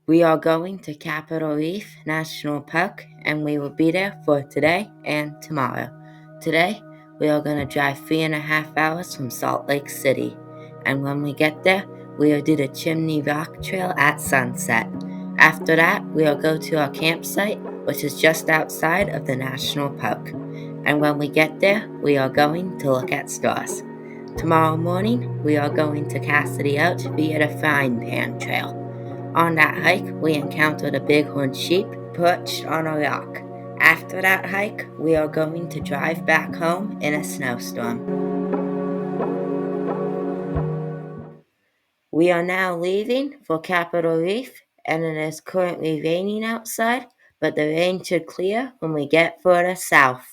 We are going to Capitol Reef National Park, and we will be there for today and tomorrow. Today, we are going to drive 3.5 hours from Salt Lake City, and when we get there, we will do the Chimney Rock Trail at sunset. After that, we will go to our campsite, which is just outside of the national park. And when we get there, we are going to look at stars. Tomorrow morning, we are going to Cassidy Arch via the Frying Pan Trail. On that hike, we encountered a Bighorn Sheep perched on a rock. After that hike, we are going to drive back home in a snowstorm. We are now leaving for Capitol Reef, and it is currently raining outside, but the rain should clear when we get further south.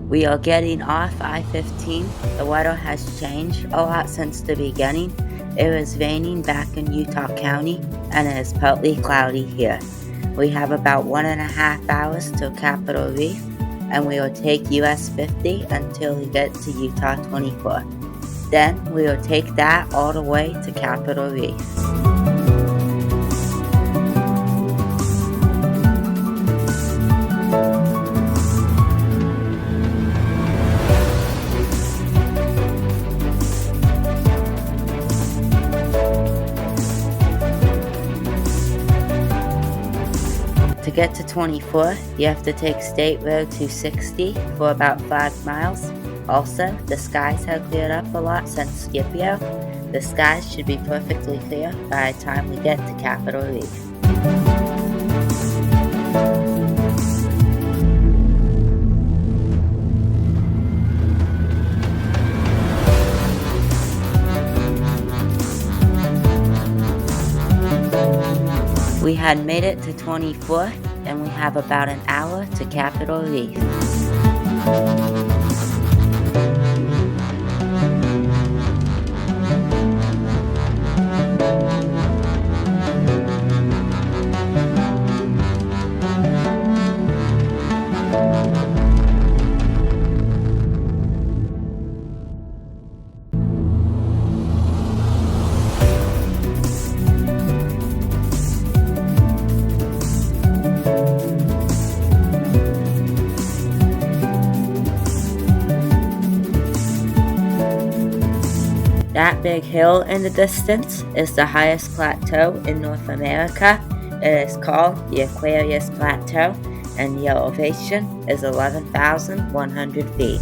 We are getting off I-15. The weather has changed a lot since the beginning. It was raining back in Utah County, and it is partly cloudy here. We have about 1.5 hours to Capitol Reef, and we will take US 50 until we get to Utah 24. Then we will take that all the way to Capitol Reef. To get to 24, you have to take State Road 260 for about 5 miles. Also, the skies have cleared up a lot since Scipio. The skies should be perfectly clear by the time we get to Capitol Reef. We had made it to 24, and we have about an hour to Capitol Reef. That big hill in the distance is the highest plateau in North America. It is called the Aquarius Plateau, and the elevation is 11,100 feet.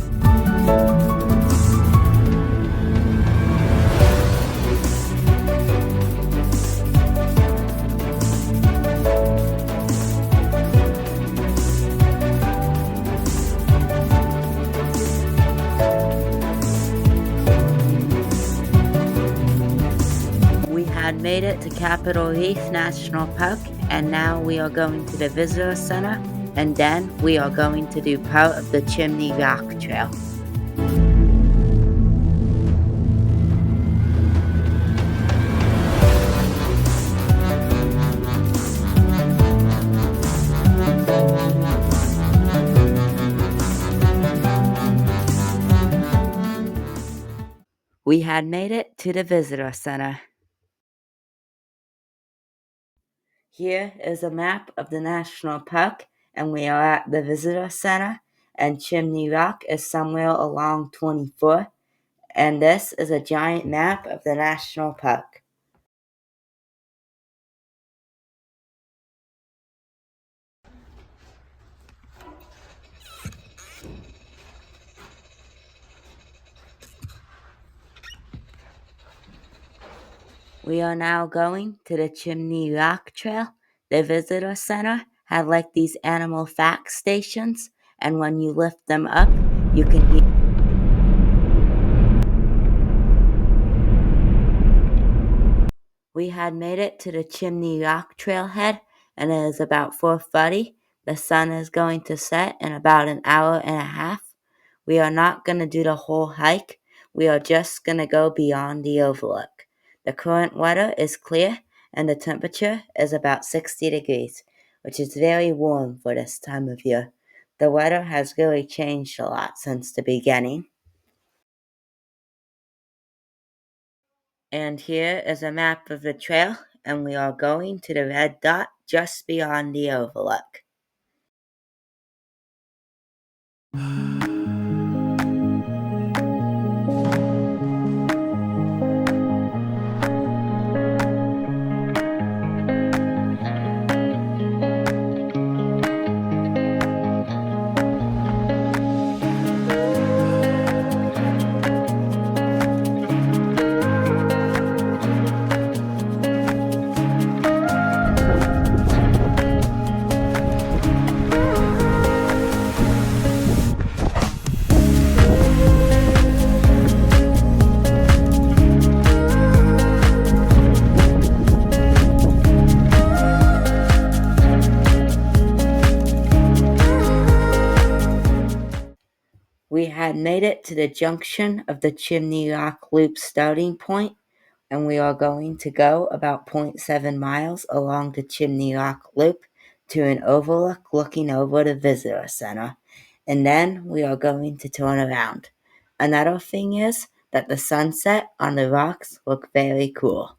Had made it to Capitol Reef National Park, and now we are going to the Visitor Center, and then we are going to do part of the Chimney Rock Trail. We had made it to the Visitor Center. Here is a map of the national park, and we are at the Visitor Center, and Chimney Rock is somewhere along 24, and this is a giant map of the national park. We are now going to the Chimney Rock Trail. The Visitor Center have like these animal fact stations, and when you lift them up, you can hear We had made it to the Chimney Rock Trailhead, and it is about 4:30. The sun is going to set in about an hour and a half. We are not going to do the whole hike. We are just going to go beyond the overlook. The current weather is clear, and the temperature is about 60 degrees, which is very warm for this time of year. The weather has really changed a lot since the beginning. And here is a map of the trail, and we are going to the red dot just beyond the overlook. We had made it to the junction of the Chimney Rock Loop starting point, and we are going to go about 0.7 miles along the Chimney Rock Loop to an overlook looking over the visitor center, and then we are going to turn around. Another thing is that the sunset on the rocks look very cool.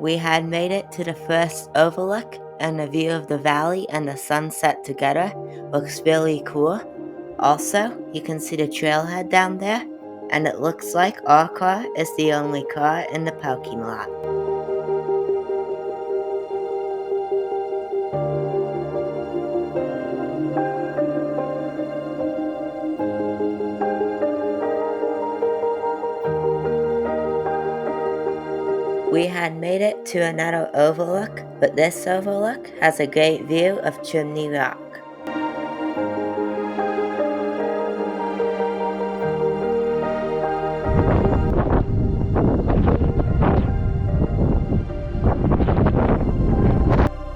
We had made it to the first overlook, and the view of the valley and the sunset together looks really cool. Also, you can see the trailhead down there, and it looks like our car is the only car in the parking lot. We had made it to another overlook, but this overlook has a great view of Chimney Rock.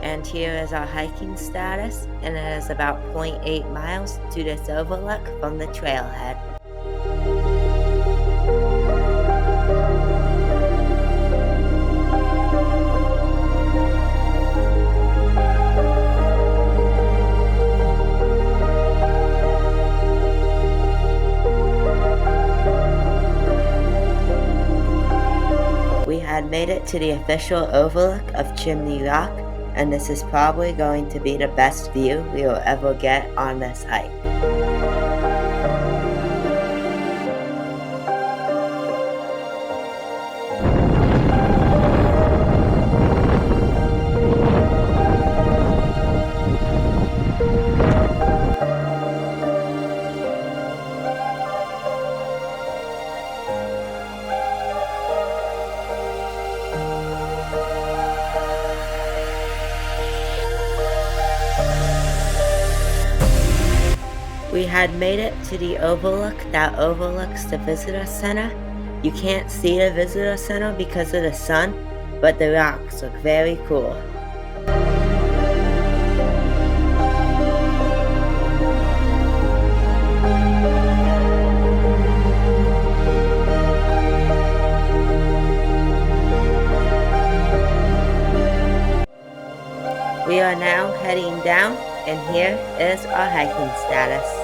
And here is our hiking status, and it is about 0.8 miles to this overlook from the trailhead. We had made it to the official overlook of Chimney Rock, and this is probably going to be the best view we will ever get on this hike. We had made it to the overlook that overlooks the visitor center. You can't see the visitor center because of the sun, but the rocks look very cool. We are now heading down, and here is our hiking status.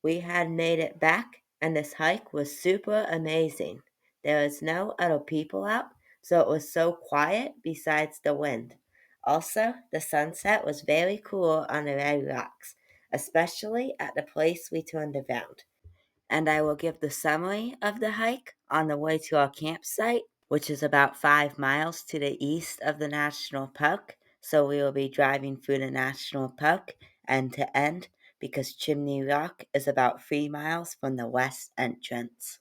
We had made it back, and this hike was super amazing. There was no other people out, so it was so quiet besides the wind. Also, the sunset was very cool on the red rocks, especially at the place we turned around. And I will give the summary of the hike on the way to our campsite, which is about 5 miles to the east of the national park. So we will be driving through the national park end to end because Chimney Rock is about 3 miles from the west entrance.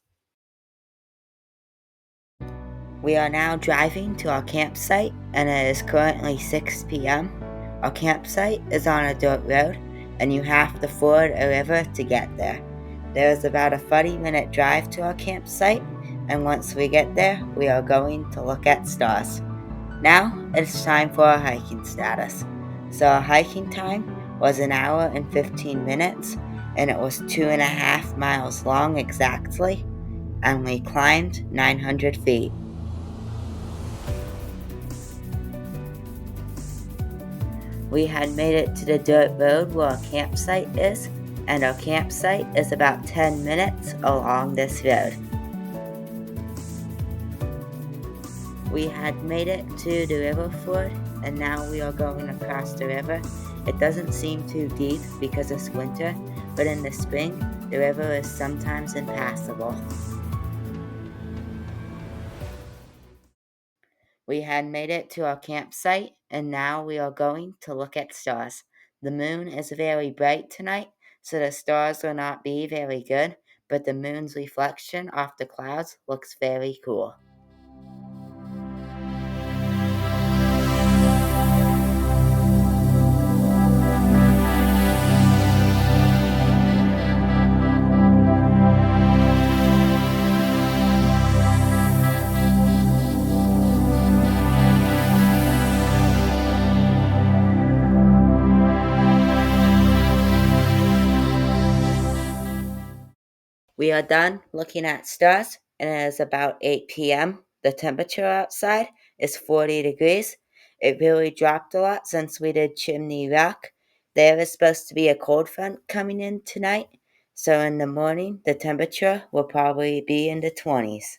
We are now driving to our campsite, and it is currently 6 p.m. Our campsite is on a dirt road, and you have to ford a river to get there. There is about a 30-minute drive to our campsite, and once we get there, we are going to look at stars. Now it's time for our hiking status. So our hiking time was 1 hour and 15 minutes, and it was 2.5 miles long exactly, and we climbed 900 feet. We had made it to the dirt road where our campsite is, and our campsite is about 10 minutes along this road. We had made it to the river ford, and now we are going across the river. It doesn't seem too deep because it's winter, but in the spring, the river is sometimes impassable. We had made it to our campsite, and now we are going to look at stars. The moon is very bright tonight, so the stars will not be very good, but the moon's reflection off the clouds looks very cool. We are done looking at stars, and it is about 8 p.m. The temperature outside is 40 degrees. It really dropped a lot since we did Chimney Rock. There is supposed to be a cold front coming in tonight, so in the morning the temperature will probably be in the 20s.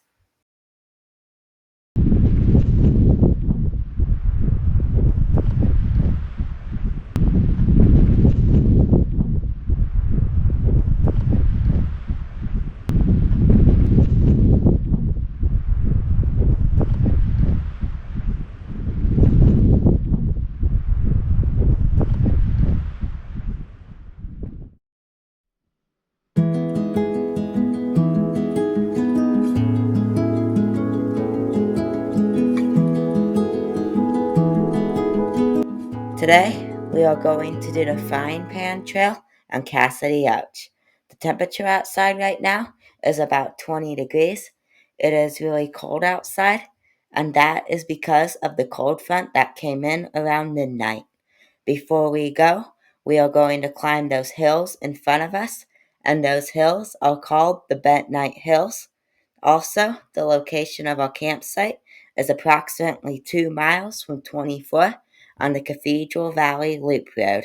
Today, we are going to do the Frying Pan Trail on Cassidy Arch. The temperature outside right now is about 20 degrees. It is really cold outside, and that is because of the cold front that came in around midnight. Before we go, we are going to climb those hills in front of us, and those hills are called the Benite Hills. Also, the location of our campsite is approximately 2 miles from 24 on the Cathedral Valley Loop Road.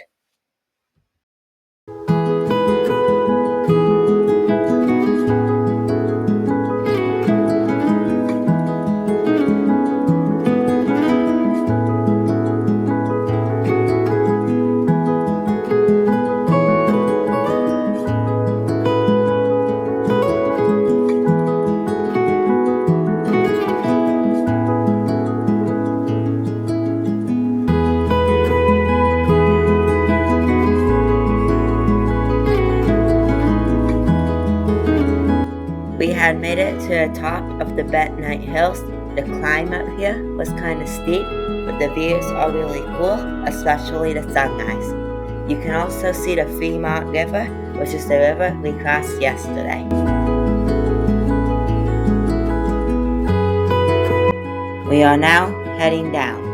We had made it to the top of the Benite Hills. The climb up here was kind of steep, but the views are really cool, especially the sunrise. You can also see the Fremont River, which is the river we crossed yesterday. We are now heading down.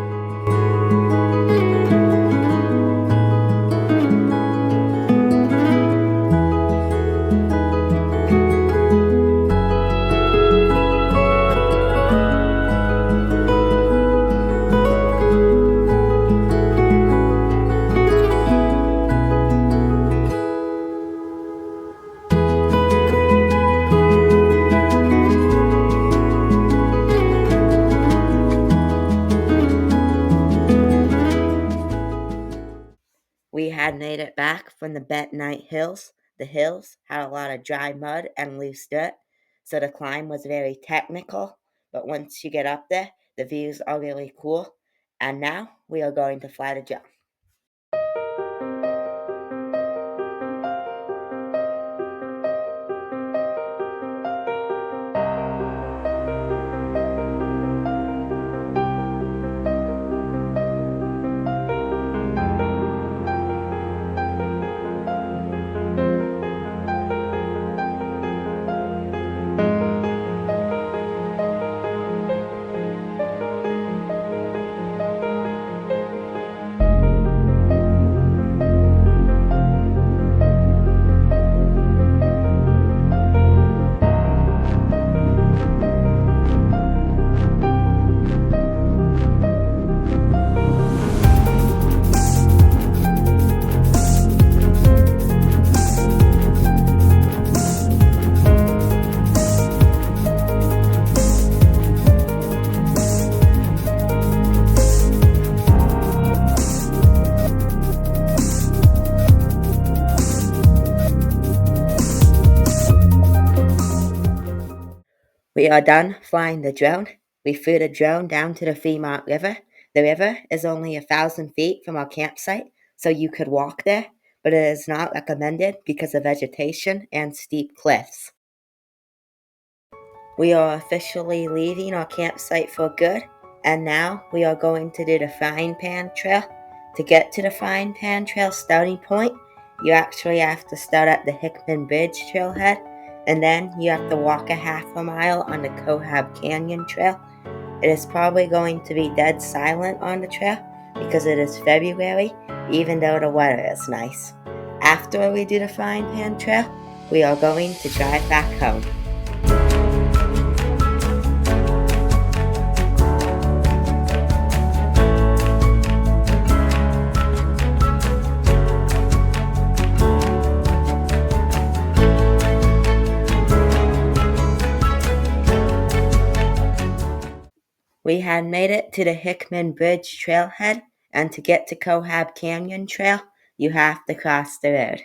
had made it back from the Benite hills. The hills had a lot of dry mud and loose dirt, so the climb was very technical, but once you get up there, the views are really cool. And now we are going to fly the jump. We are done flying the drone. We flew the drone down to the Fremont River. The river is only 1,000 feet from our campsite, so you could walk there, but it is not recommended because of vegetation and steep cliffs. We are officially leaving our campsite for good, and now we are going to do the Frying Pan Trail. To get to the Frying Pan Trail starting point, you actually have to start at the Hickman Bridge Trailhead, and then you have to walk a half a mile on the Cohab Canyon Trail. It is probably going to be dead silent on the trail because it is February, even though the weather is nice. After we do the Frying Pan Trail, we are going to drive back home. We had made it to the Hickman Bridge Trailhead, and to get to Cohab Canyon Trail, you have to cross the road.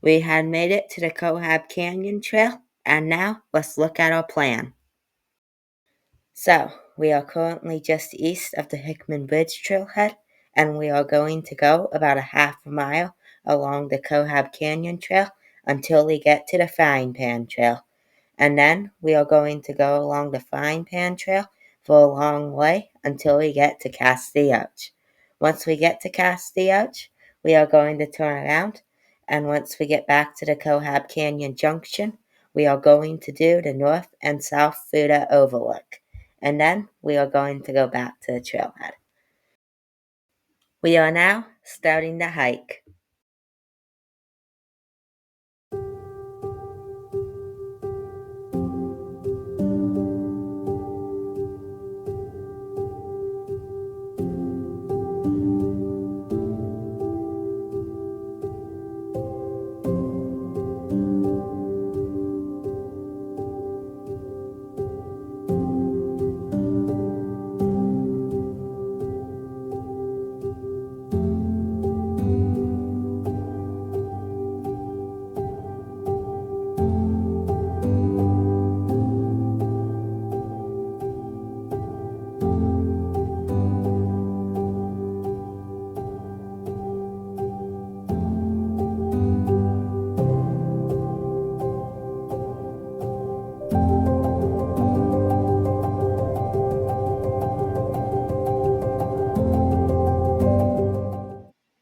We had made it to the Cohab Canyon Trail, and now let's look at our plan. So, we are currently just east of the Hickman Bridge Trailhead, and we are going to go about a half a mile along the Cohab Canyon Trail until we get to the Frying Pan Trail. And then we are going to go along the Frying Pan Trail for a long way until we get to Cassidy Arch. Once we get to Cassidy Arch, we are going to turn around, and once we get back to the Cohab Canyon Junction, we are going to do the North and South Fruita Overlook, and then we are going to go back to the trailhead. We are now starting the hike.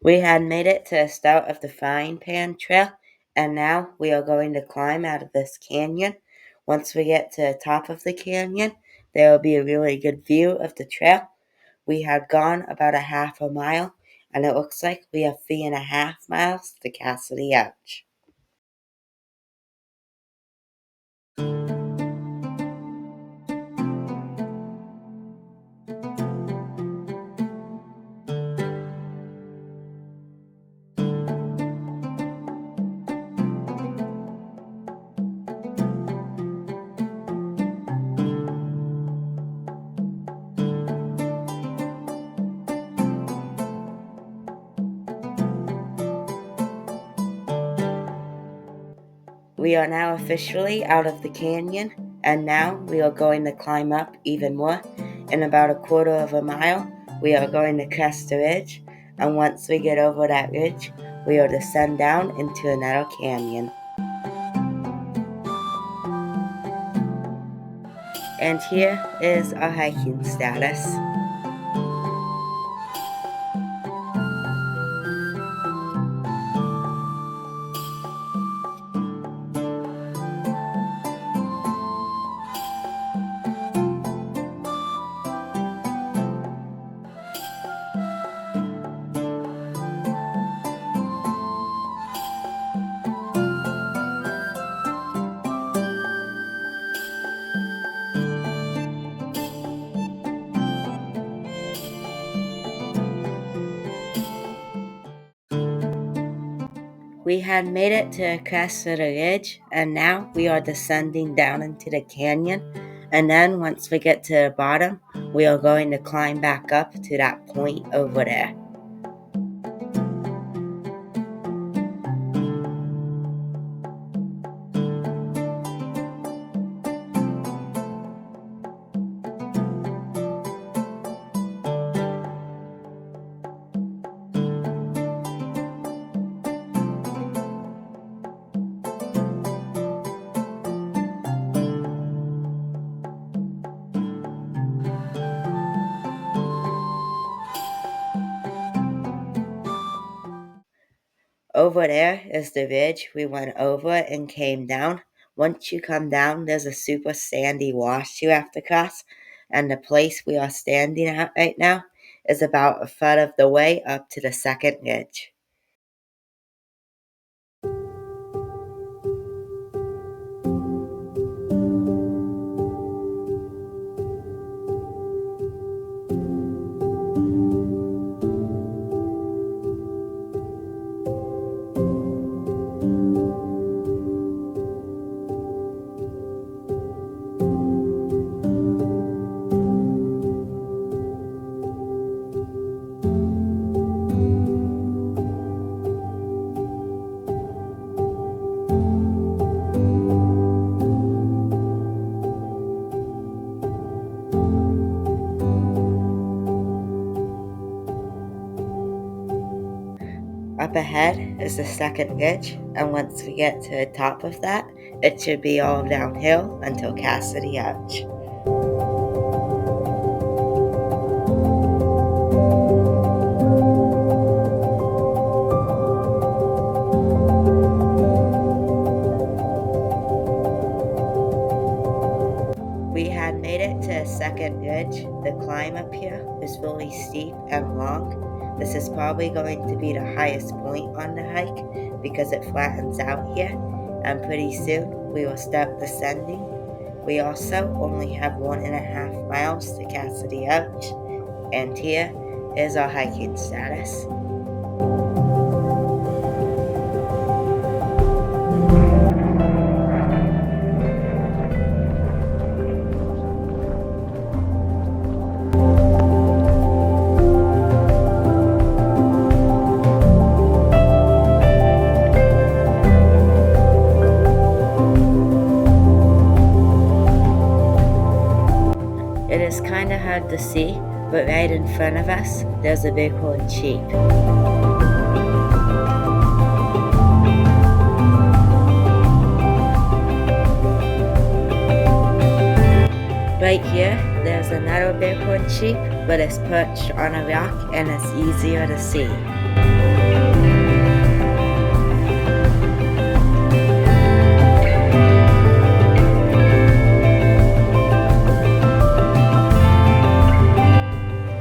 We had made it to the start of the Frying Pan Trail, and now we are going to climb out of this canyon. Once we get to the top of the canyon, there will be a really good view of the trail. We have gone about a half a mile, and it looks like we have 3.5 miles to Cassidy Arch. We are now officially out of the canyon, and now we are going to climb up even more. In about a quarter of a mile, we are going to crest a ridge, and once we get over that ridge, we are to descend down into another canyon. And here is our hiking status. We had made it to the crest of the ridge, and now we are descending down into the canyon. And then once we get to the bottom, we are going to climb back up to that point over there. Over there is the ridge we went over and came down. Once you come down, there's a super sandy wash you have to cross, and the place we are standing at right now is about a foot of the way up to the second ridge. Up ahead is the second ridge, and once we get to the top of that, it should be all downhill until Cassidy Arch. We had made it to the second ridge. The climb up here is really steep and long. This is probably going to be the highest point on the hike because it flattens out here, and pretty soon we will start descending. We also only have 1.5 miles to Cassidy Arch, and here is our hiking status. It is kinda hard to see, but right in front of us, there's a Bighorn Sheep. Right here, there's another Bighorn Sheep, but it's perched on a rock and it's easier to see.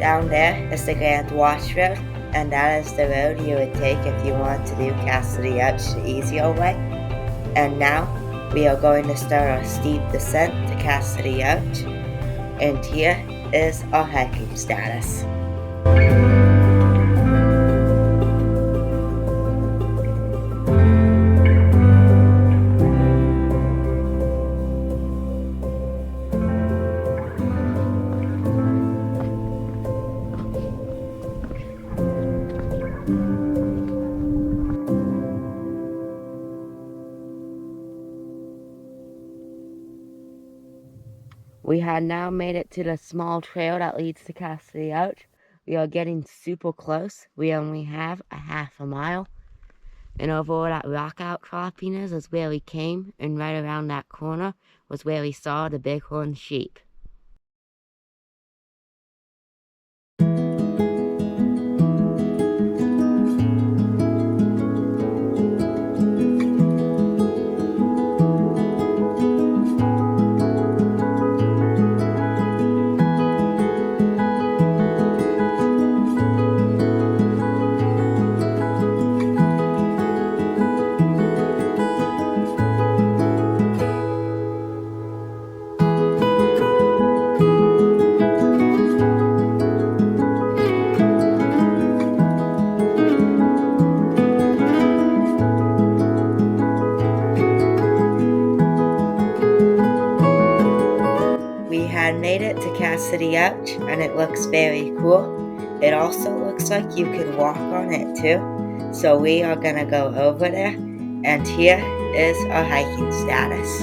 Down there is the Grand Wash Road, and that is the road you would take if you want to do Cassidy Arch the easier way. And now, we are going to start our steep descent to Cassidy Arch, and here is our hiking status. We had now made it to the small trail that leads to Cassidy Arch. We are getting super close. We only have a half a mile. And over that rock outcropping is where we came, and right around that corner was where we saw the Bighorn Sheep. We had made it to Cassidy Arch, and it looks very cool. It also looks like you can walk on it too. So we are gonna go over there, and here is our hiking status.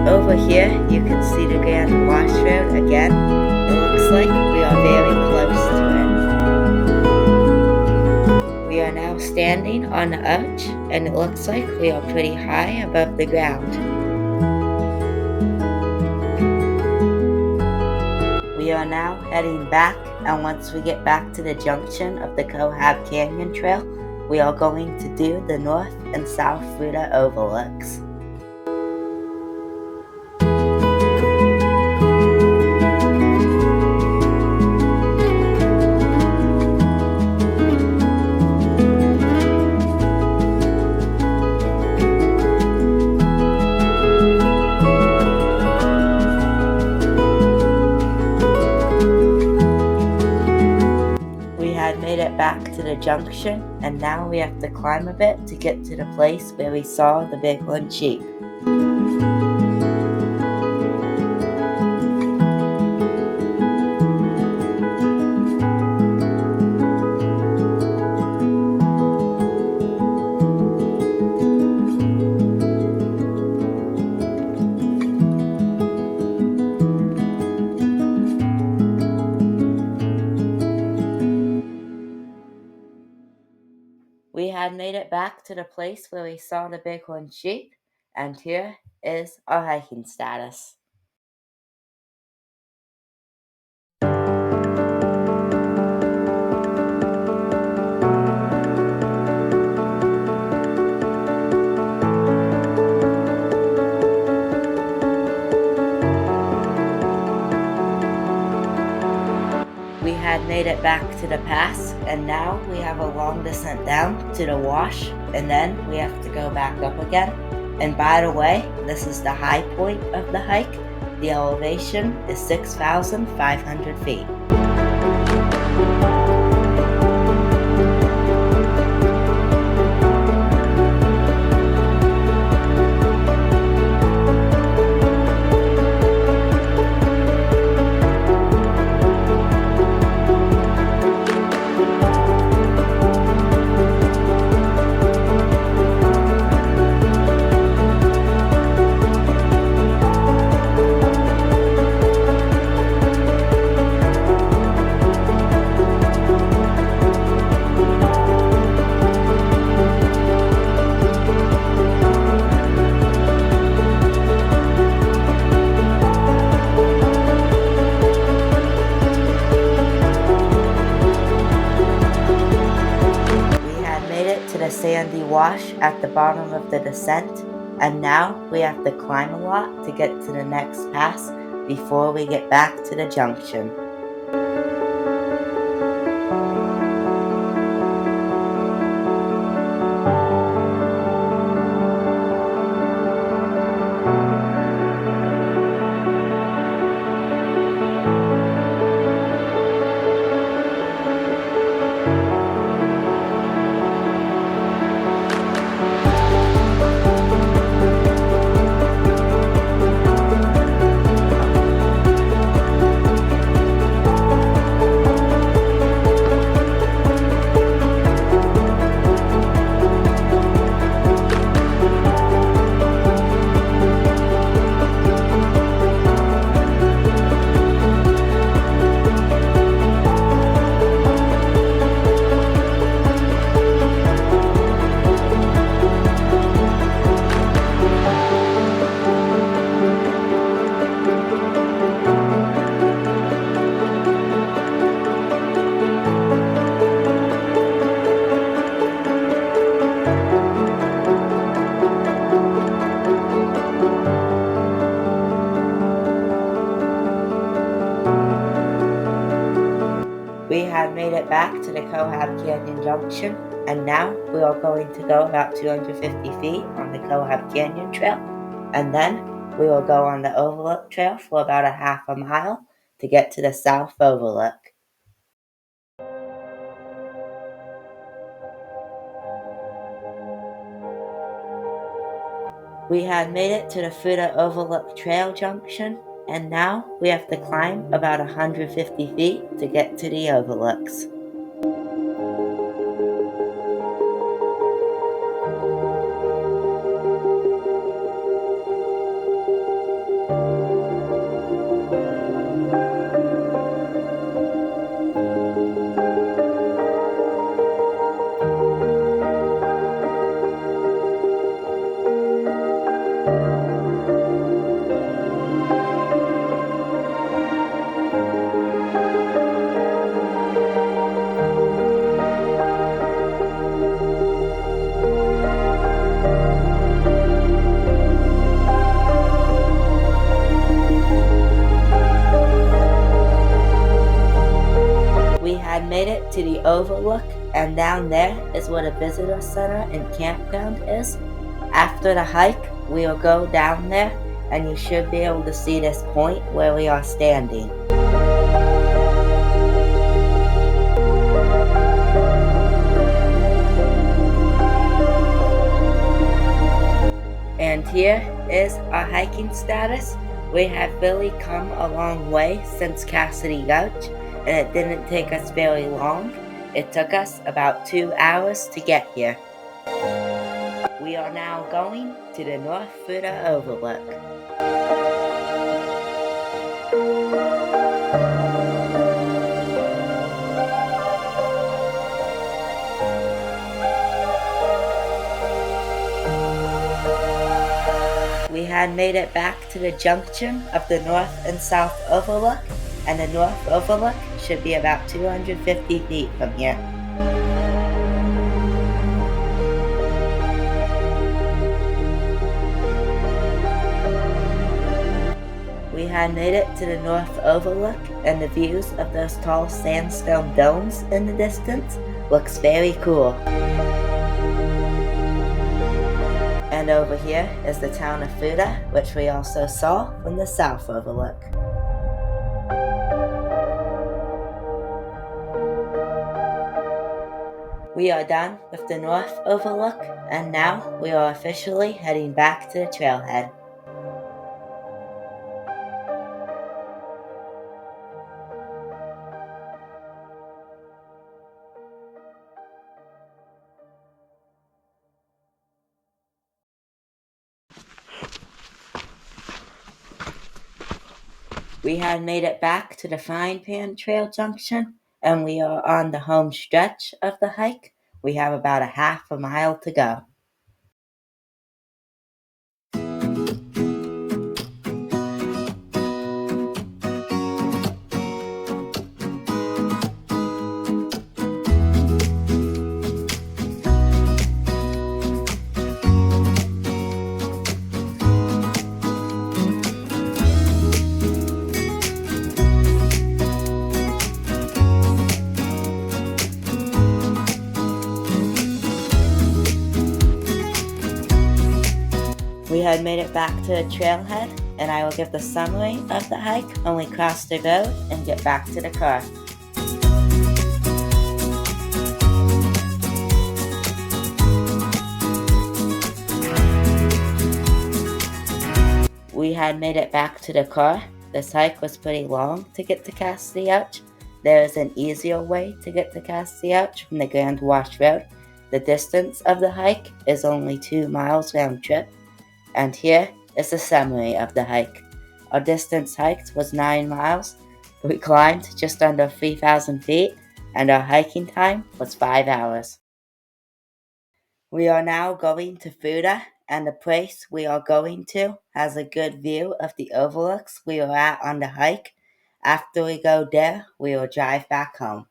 Over here, you can see the Grand Wash Road again. It looks like we are very close to it. We are now standing on the arch, and it looks like we are pretty high above the ground. We are now heading back, and once we get back to the junction of the Cohab Canyon Trail, we are going to do the North and South Fruita Overlooks. Made it back to the junction, and now we have to climb a bit to get to the place where we saw the Bighorn Sheep. We had made it back to the place where we saw the Bighorn Sheep, and here is our hiking status. We had made it back to the pass, and now we have a long descent down to the wash, and then we have to go back up again. And by the way, this is the high point of the hike. The elevation is 6,500 feet. Sandy wash at the bottom of the descent, and now we have to climb a lot to get to the next pass before we get back to the junction. We have made it back to the Cohab Canyon Junction, and now we are going to go about 250 feet on the Cohab Canyon Trail, and then we will go on the Overlook Trail for about a half a mile to get to the South Overlook. We have made it to the Fruita Overlook Trail Junction, and now we have to climb about 150 feet to get to the Overlooks. We had made it to the Overlook, and down there is where the visitor center and campground is. After the hike, we will go down there, and you should be able to see this point where we are standing. And here is our hiking status. We have really come a long way since Cassidy Arch, and it didn't take us very long. It took us about 2 hours to get here. We are now going to the North Fruita Overlook. We had made it back to the junction of the North and South Overlook, and the North Overlook should be about 250 feet from here. We had made it to the North Overlook, and the views of those tall sandstone domes in the distance looks very cool. And over here is the town of Fruita, which we also saw from the South Overlook. We are done with the North Overlook, and now we are officially heading back to the trailhead. We had made it back to the Frying Pan Trail Junction, and we are on the home stretch of the hike. We have about a half a mile to go. We had made it back to the trailhead, and I will give the summary of the hike when we cross the road and get back to the car. We had made it back to the car. This hike was pretty long to get to Cassidy Arch. There is an easier way to get to Cassidy Arch from the Grand Wash Road. The distance of the hike is only 2 miles round trip. And here is the summary of the hike. Our distance hiked was 9 miles. We climbed just under 3,000 feet, and our hiking time was 5 hours. We are now going to Fruita, and the place we are going to has a good view of the overlooks we were at on the hike. After we go there, we will drive back home.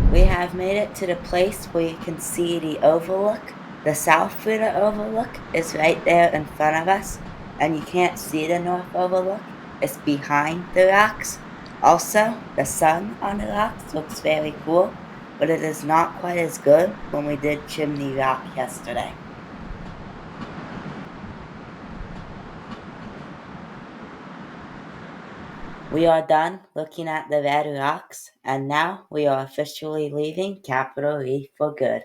We have made it to the place where you can see the overlook The South Fruita Overlook is right there in front of us, and you can't see the North Overlook. It's behind the rocks. Also, the sun on the rocks looks very cool, but it is not quite as good when we did Chimney Rock yesterday. We are done looking at the red rocks, and now we are officially leaving Capitol Reef for good.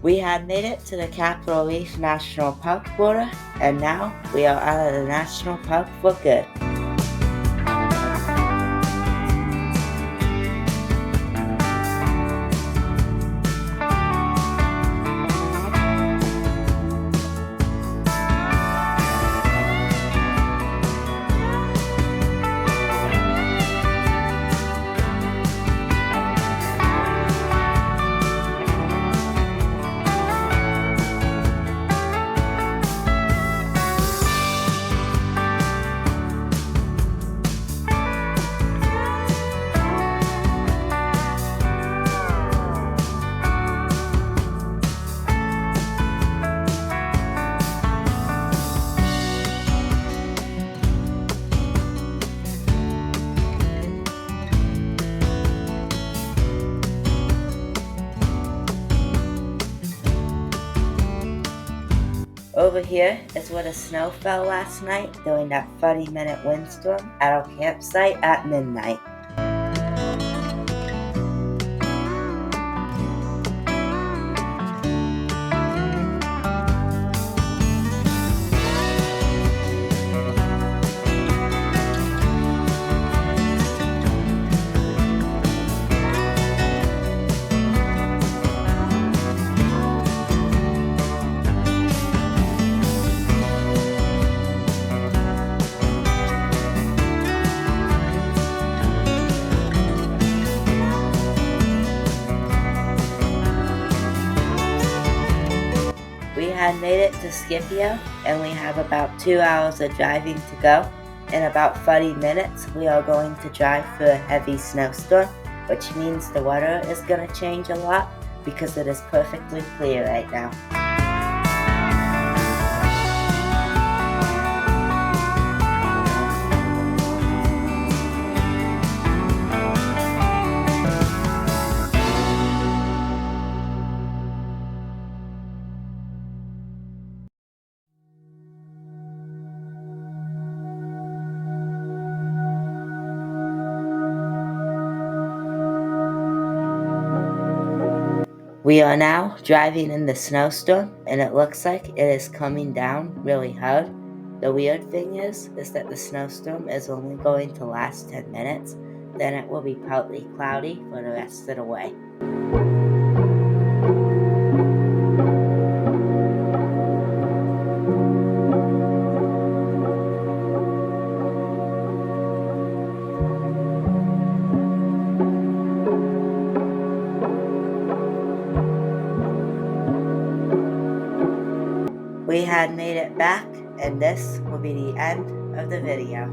We had made it to the Capitol Reef National Park border, and now we are out of the national park for good. Over here is where the snow fell last night during that 30-minute windstorm at our campsite at midnight. We had made it to Scipio, and we have about 2 hours of driving to go. In about 30 minutes, we are going to drive through a heavy snowstorm, which means the weather is going to change a lot because it is perfectly clear right now. We are now driving in the snowstorm, and it looks like it is coming down really hard. The weird thing is that the snowstorm is only going to last 10 minutes, then it will be partly cloudy for the rest of the way. We had made it back, and this will be the end of the video.